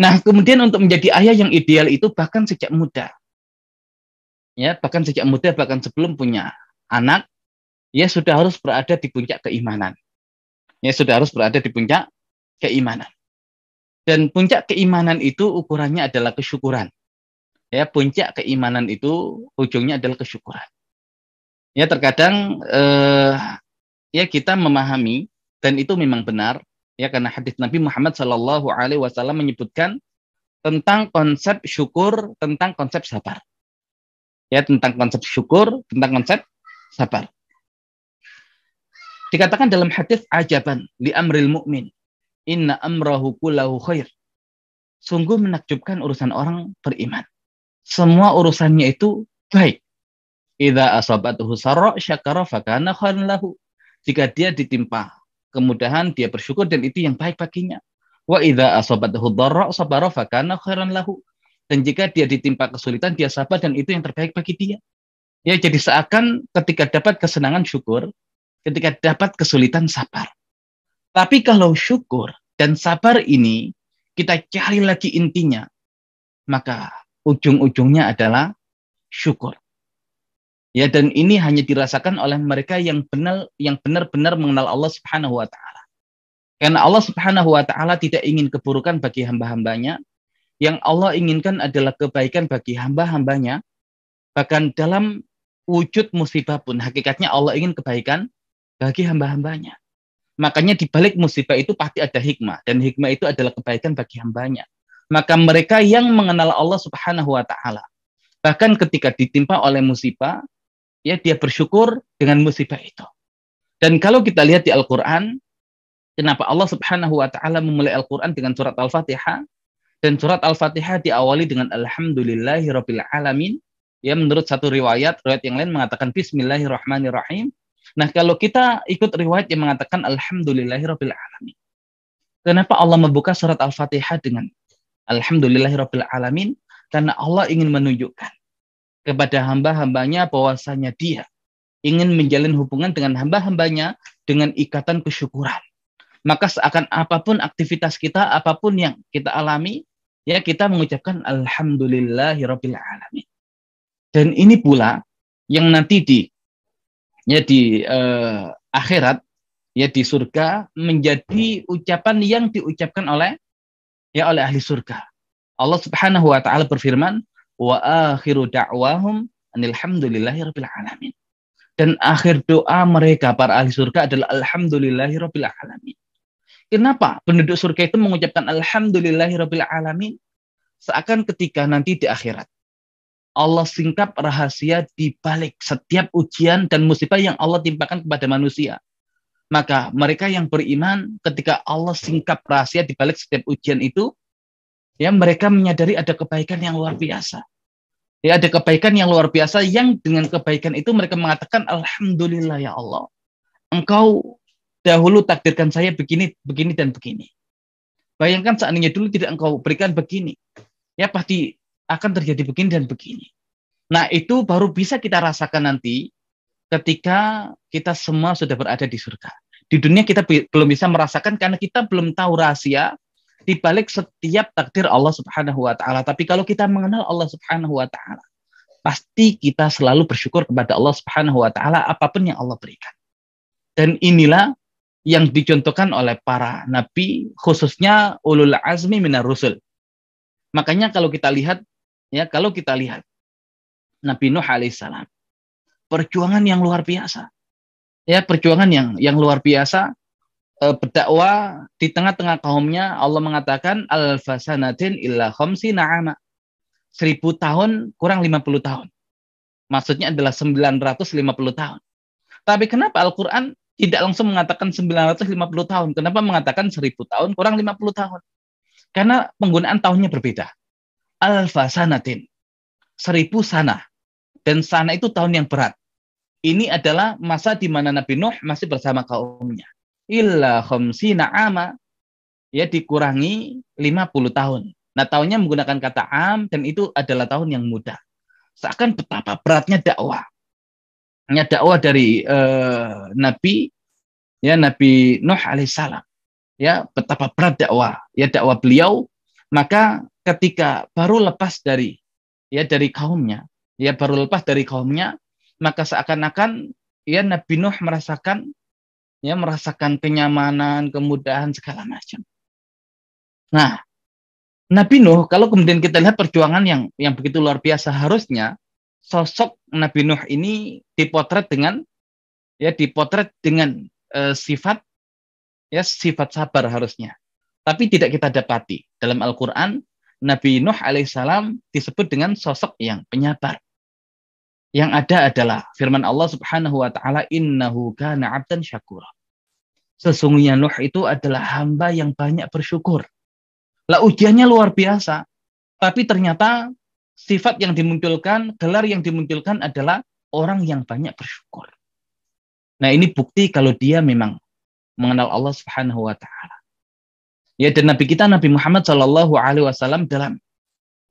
Nah, kemudian untuk menjadi ayah yang ideal itu bahkan sejak muda. Ya, bahkan sejak muda, bahkan sebelum punya anak, ya sudah harus berada di puncak keimanan. Ya, sudah harus berada di puncak keimanan. Dan puncak keimanan itu ukurannya adalah kesyukuran. Ya, puncak keimanan itu ujungnya adalah kesyukuran. Ya, terkadang ya kita memahami dan itu memang benar ya, karena hadis Nabi Muhammad SAW menyebutkan tentang konsep syukur, tentang konsep sabar. Ya, tentang konsep syukur, tentang konsep sabar. Dikatakan dalam hadis ajaban li amril mu'min, inna amrahu kullahu khair. Sungguh menakjubkan urusan orang beriman. Semua urusannya itu baik. Idza asabatuhu sarra syakara fakana khairan lahu. Jika dia ditimpa kemudahan, dia bersyukur dan itu yang baik baginya. Wa idza asabatuhu dharra sabara fakana khairan lahu. Dan jika dia ditimpa kesulitan, dia sabar dan itu yang terbaik bagi dia. Ya, jadi seakan ketika dapat kesenangan syukur, ketika dapat kesulitan sabar. Tapi kalau syukur dan sabar ini kita cari lagi intinya, maka ujung-ujungnya adalah syukur. Ya, dan ini hanya dirasakan oleh mereka yang benar-benar mengenal Allah Subhanahu wa taala. Karena Allah Subhanahu wa taala tidak ingin keburukan bagi hamba-hambanya. Yang Allah inginkan adalah kebaikan bagi hamba-hambanya. Bahkan dalam wujud musibah pun hakikatnya Allah ingin kebaikan bagi hamba-hambanya. Makanya di balik musibah itu pasti ada hikmah, dan hikmah itu adalah kebaikan bagi hambanya. Maka mereka yang mengenal Allah Subhanahu wa taala, bahkan ketika ditimpa oleh musibah, ya dia bersyukur dengan musibah itu. Dan kalau kita lihat di Al-Qur'an, kenapa Allah Subhanahu wa taala memulai Al-Qur'an dengan surat Al-Fatihah, dan surat Al-Fatihah diawali dengan alhamdulillahirabbil alamin. Ya, menurut satu riwayat yang lain mengatakan bismillahirrahmanirrahim. Nah, kalau kita ikut riwayat yang mengatakan alhamdulillahirabbil alamin. Kenapa Allah membuka surat Al-Fatihah dengan alhamdulillahirabbil alamin? Karena Allah ingin menunjukkan kepada hamba-hambanya bahwasanya dia ingin menjalin hubungan dengan hamba-hambanya dengan ikatan kesyukuran. Maka seakan apapun aktivitas kita, apapun yang kita alami, ya kita mengucapkan alhamdulillahirabbil alamin. Dan ini pula yang nanti di akhirat, ya di surga, menjadi ucapan yang diucapkan oleh ahli surga. Allah Subhanahu wa taala berfirman, wa akhiru da'wahum alhamdulillahirabbil alamin. Dan akhir doa mereka para ahli surga adalah alhamdulillahirabbil alamin. Kenapa penduduk surga itu mengucapkan alhamdulillahirabbil alamin? Seakan ketika nanti di akhirat Allah singkap rahasia di balik setiap ujian dan musibah yang Allah timpakan kepada manusia. Maka mereka yang beriman ketika Allah singkap rahasia di balik setiap ujian itu, ya mereka menyadari ada kebaikan yang luar biasa. Ya, ada kebaikan yang luar biasa yang dengan kebaikan itu mereka mengatakan alhamdulillah ya Allah. Engkau dahulu takdirkan saya begini, begini dan begini. Bayangkan seandainya dulu tidak engkau berikan begini, ya pasti akan terjadi begini dan begini. Nah, itu baru bisa kita rasakan nanti ketika kita semua sudah berada di surga. Di dunia kita belum bisa merasakan karena kita belum tahu rahasia di balik setiap takdir Allah Subhanahu wa taala. Tapi kalau kita mengenal Allah Subhanahu wa taala, pasti kita selalu bersyukur kepada Allah Subhanahu wa taala apapun yang Allah berikan. Dan inilah yang dicontohkan oleh para nabi, khususnya ulul azmi minar rusul. Makanya kalau kita lihat Nabi Nuh alaihissalam, perjuangan yang luar biasa. Ya, perjuangan yang luar biasa, berdakwah di tengah-tengah kaumnya. Allah mengatakan alfasanatin illa khamsina ama. 1000 tahun kurang 50 tahun. Maksudnya adalah 950 tahun. Tapi kenapa Al-Qur'an tidak langsung mengatakan 950 tahun? Kenapa mengatakan 1000 tahun kurang 50 tahun? Karena penggunaan tahunnya berbeda. Alfasanatin, 1000 sana. Dan sana itu tahun yang berat. Ini adalah masa di mana Nabi Nuh masih bersama kaumnya. Illa khamsina ama, ya dikurangi 50 tahun. Nah, tahunnya menggunakan kata am dan itu adalah tahun yang muda. Seakan betapa beratnya dakwah. Ya, dakwah dari Nabi Nuh alaihissalam. Ya, betapa berat dakwah. Ya, dakwah beliau Maka ketika baru lepas dari kaumnya, baru lepas dari kaumnya, maka seakan-akan Nabi Nuh merasakan kenyamanan, kemudahan segala macam. Nah, Nabi Nuh, kalau kemudian kita lihat perjuangan yang begitu luar biasa, harusnya sosok Nabi Nuh ini dipotret dengan sifat sabar harusnya. Tapi tidak kita dapati dalam Al-Qur'an. Nabi Nuh alaihissalam disebut dengan sosok yang penyabar. Yang ada adalah firman Allah Subhanahu wa taala, innahu kana 'abdan syakura. Sesungguhnya Nuh itu adalah hamba yang banyak bersyukur. Lah ujiannya luar biasa. Tapi ternyata sifat yang dimunculkan, gelar yang dimunculkan adalah orang yang banyak bersyukur. Nah, ini bukti kalau dia memang mengenal Allah Subhanahu wa taala. Dan Nabi kita Nabi Muhammad sallallahu alaihi wasallam dalam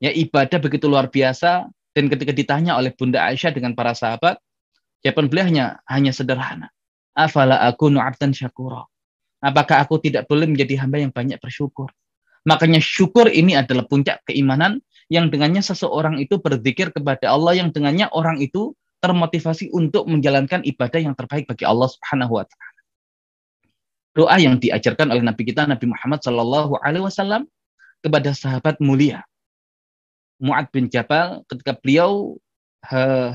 ibadah begitu luar biasa, dan ketika ditanya oleh Bunda Aisyah dengan para sahabat, jawaban beliau hanya sederhana. Afala akunu 'abdan syakura. Apakah aku tidak boleh menjadi hamba yang banyak bersyukur? Makanya syukur ini adalah puncak keimanan yang dengannya seseorang itu berzikir kepada Allah, yang dengannya orang itu termotivasi untuk menjalankan ibadah yang terbaik bagi Allah Subhanahu wa taala. Doa yang diajarkan oleh Nabi kita Nabi Muhammad sallallahu alaihi wasallam kepada sahabat mulia Mu'ad bin Jabal ketika beliau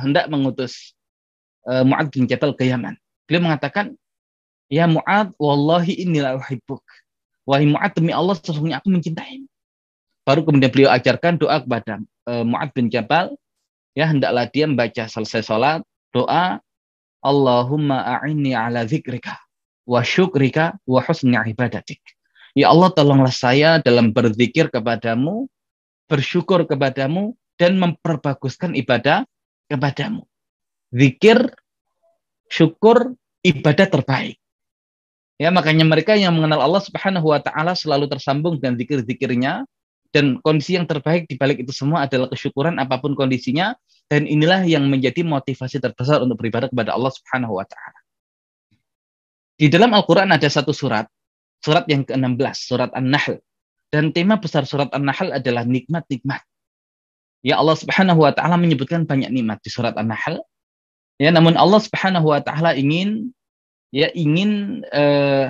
hendak mengutus Mu'ad bin Jabal ke Yaman. Beliau mengatakan, "Ya Mu'ad, wallahi inni la uhibbuk." Wahai Mu'ad, demi Allah sesungguhnya aku mencintaimu. Baru kemudian beliau ajarkan doa kepada Mu'ad bin Jabal, hendaklah dia membaca selesai sholat, doa, Allahumma a'inni ala zikrika wa syukrika wa husni ibadatik. Ya Allah, tolonglah saya dalam berzikir kepadamu, bersyukur kepadamu, dan memperbaguskan ibadah kepadamu. Zikir, syukur, ibadah terbaik. Makanya mereka yang mengenal Allah Subhanahu wa taala selalu tersambung dengan zikir-zikirnya, dan kondisi yang terbaik di balik itu semua adalah kesyukuran apapun kondisinya, dan inilah yang menjadi motivasi terbesar untuk beribadah kepada Allah Subhanahu wa taala. Di dalam Al-Qur'an ada satu surat yang ke-16, surat An-Nahl. Dan tema besar surat An-Nahl adalah nikmat-nikmat. Allah Subhanahu wa taala menyebutkan banyak nikmat di surat An-Nahl. Namun Allah Subhanahu wa taala ingin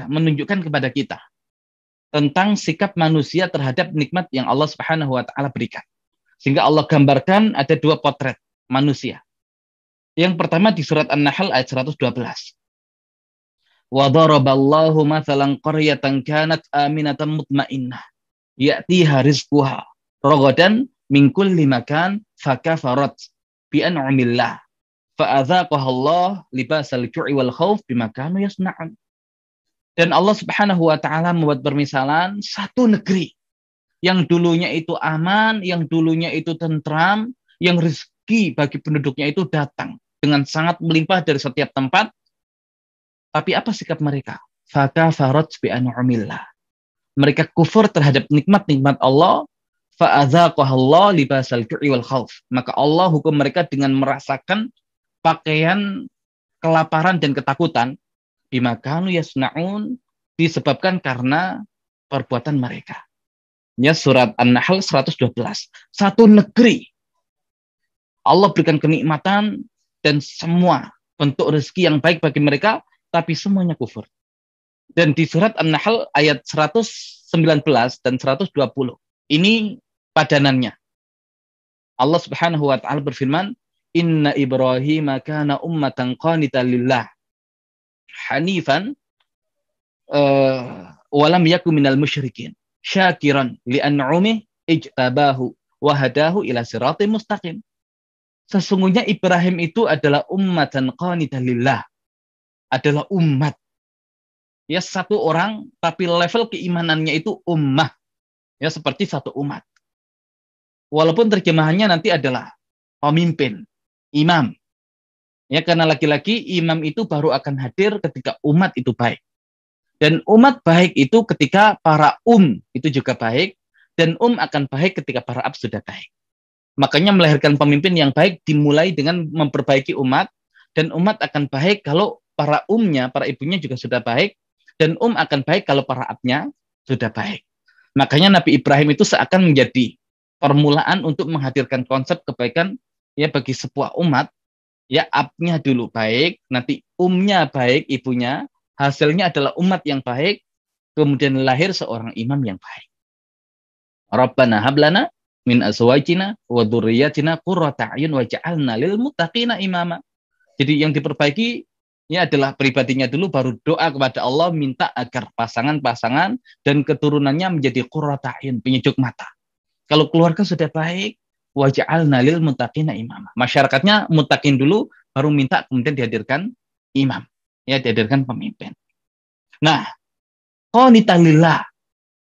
menunjukkan kepada kita tentang sikap manusia terhadap nikmat yang Allah Subhanahu wa taala berikan. Sehingga Allah gambarkan ada dua potret manusia. Yang pertama di surat An-Nahl ayat 112. Wa daraballahu mathalan qaryatan kanat aminatan mutmainnah ya'tiha rizquha ragadan min kulli makan fakafarat bi an'amillah fa'adzaqaha Allah libasal ju'i wal khauf bima kanu yasna'un. Dan Allah Subhanahu wa taala membuat permisalan satu negeri yang dulunya itu aman, yang dulunya itu tentram, yang rezeki bagi penduduknya itu datang dengan sangat melimpah dari setiap tempat. Tapi apa sikap mereka? Fakafarat bi an'amillah. Mereka kufur terhadap nikmat-nikmat Allah. Fa'adzaqaha Allah libasal ju'i wal khauf. Maka Allah hukum mereka dengan merasakan pakaian kelaparan dan ketakutan, bima kanu yasna'un, disebabkan karena perbuatan mereka. Surat An-Nahl 112. Satu negeri Allah berikan kenikmatan dan semua bentuk rezeki yang baik bagi mereka, tapi semuanya kufur. Dan di surat An-Nahl ayat 119 dan 120 ini padanannya. Allah Subhanahu wa taala berfirman, Inna Ibrahim kana ummatan qanitan lillah hanifan walam yaku minal musyrikin syakiran li'an'umih ijtabahu wa hadahu ila siratim mustaqim. Sesungguhnya Ibrahim itu adalah ummatan qanitan lillah, adalah umat. Satu orang tapi level keimanannya itu ummah. Seperti satu umat. Walaupun terjemahannya nanti adalah pemimpin, imam. Karena laki-laki imam itu baru akan hadir ketika umat itu baik. Dan umat baik itu ketika para itu juga baik, dan akan baik ketika para ab sudah baik. Makanya melahirkan pemimpin yang baik dimulai dengan memperbaiki umat, dan umat akan baik kalau para para ibunya juga sudah baik, dan akan baik kalau para abnya sudah baik. Makanya Nabi Ibrahim itu seakan menjadi permulaan untuk menghadirkan konsep kebaikan ya bagi sebuah umat. Ya, abnya dulu baik, nanti umnya baik, ibunya, hasilnya adalah umat yang baik, kemudian lahir seorang imam yang baik. Rabbana hablana min azwajina wa dzurriyyatina qurrata a'yun waj'alna lil muttaqina imama. Jadi yang diperbaiki ini adalah pribadinya dulu, baru doa kepada Allah minta agar pasangan-pasangan dan keturunannya menjadi qurrata a'yun, penyejuk mata. Kalau keluarga sudah baik, waj'alna lil muttaqina imama. Masyarakatnya muttaqin dulu, baru minta kemudian dihadirkan imam. Ya, dihadirkan pemimpin. Nah, qanitan lillah,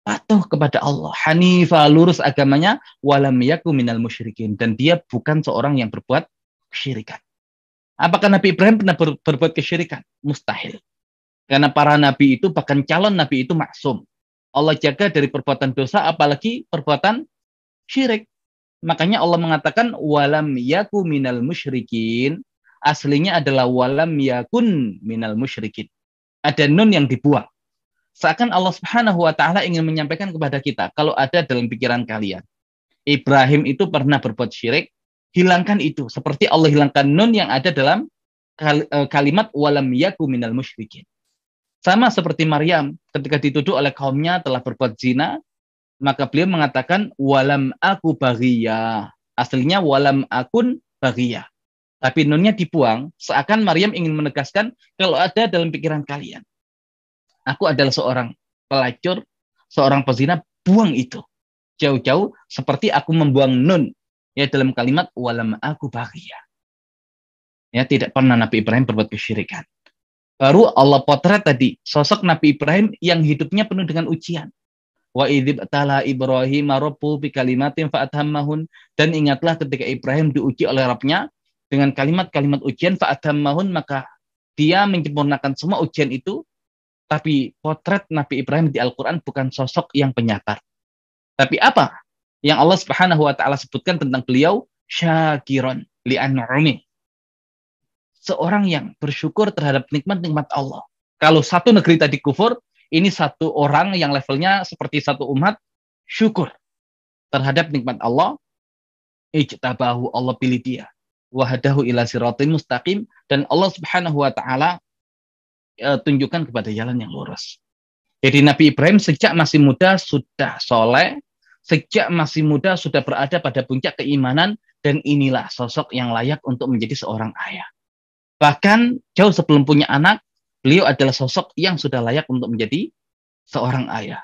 patuh kepada Allah, hanifah, lurus agamanya, walam yaku minal musyrikin, dan dia bukan seorang yang berbuat kesyirikan. Apakah Nabi Ibrahim pernah berbuat kesyirikan? Mustahil. Karena para nabi itu, bahkan calon nabi itu maksum. Allah jaga dari perbuatan dosa, apalagi perbuatan syirik. Makanya Allah mengatakan walam yaku minal musyrikin. Aslinya adalah walam yakun minal musyrikin. Ada nun yang dibuang. Seakan Allah Subhanahu wa taala ingin menyampaikan kepada kita, kalau ada dalam pikiran kalian Ibrahim itu pernah berbuat syirik, hilangkan itu. Seperti Allah hilangkan nun yang ada dalam kalimat walam yaku minal musyrikin. Sama seperti Maryam ketika dituduh oleh kaumnya telah berbuat zina, maka beliau mengatakan walam aku baghiyah. Aslinya walam akun baghiyah. Tapi nunnya dibuang, seakan Maryam ingin menegaskan kalau ada dalam pikiran kalian aku adalah seorang pelacur, seorang pezina, buang itu jauh-jauh, seperti aku membuang nun ya dalam kalimat walam aku baghiyah. Ya, tidak pernah Nabi Ibrahim berbuat kesyirikan. Baru Allah potret tadi sosok Nabi Ibrahim yang hidupnya penuh dengan ujian. Wa idzib tala Ibrahim rabbu bi kalimatin fa'atammahun, dan ingatlah ketika Ibrahim diuji oleh Rabbnya dengan kalimat-kalimat ujian fa'atammahun, maka dia menyempurnakan semua ujian itu. Tapi potret Nabi Ibrahim di Al-Qur'an bukan sosok yang penyabar. Tapi apa yang Allah Subhanahu wa taala sebutkan tentang beliau? Syakiron li an'umi. Seorang yang bersyukur terhadap nikmat-nikmat Allah. Kalau satu negeri tadi kufur, ini satu orang yang levelnya seperti satu umat syukur terhadap nikmat Allah. Ijtabahu, Allah pilih dia. Wahadahu ila siratin mustaqim, dan Allah Subhanahu wa taala tunjukkan kepada jalan yang lurus. Jadi Nabi Ibrahim sejak masih muda sudah soleh, sejak masih muda sudah berada pada puncak keimanan, dan inilah sosok yang layak untuk menjadi seorang ayah. Bahkan jauh sebelum punya anak, beliau adalah sosok yang sudah layak untuk menjadi seorang ayah.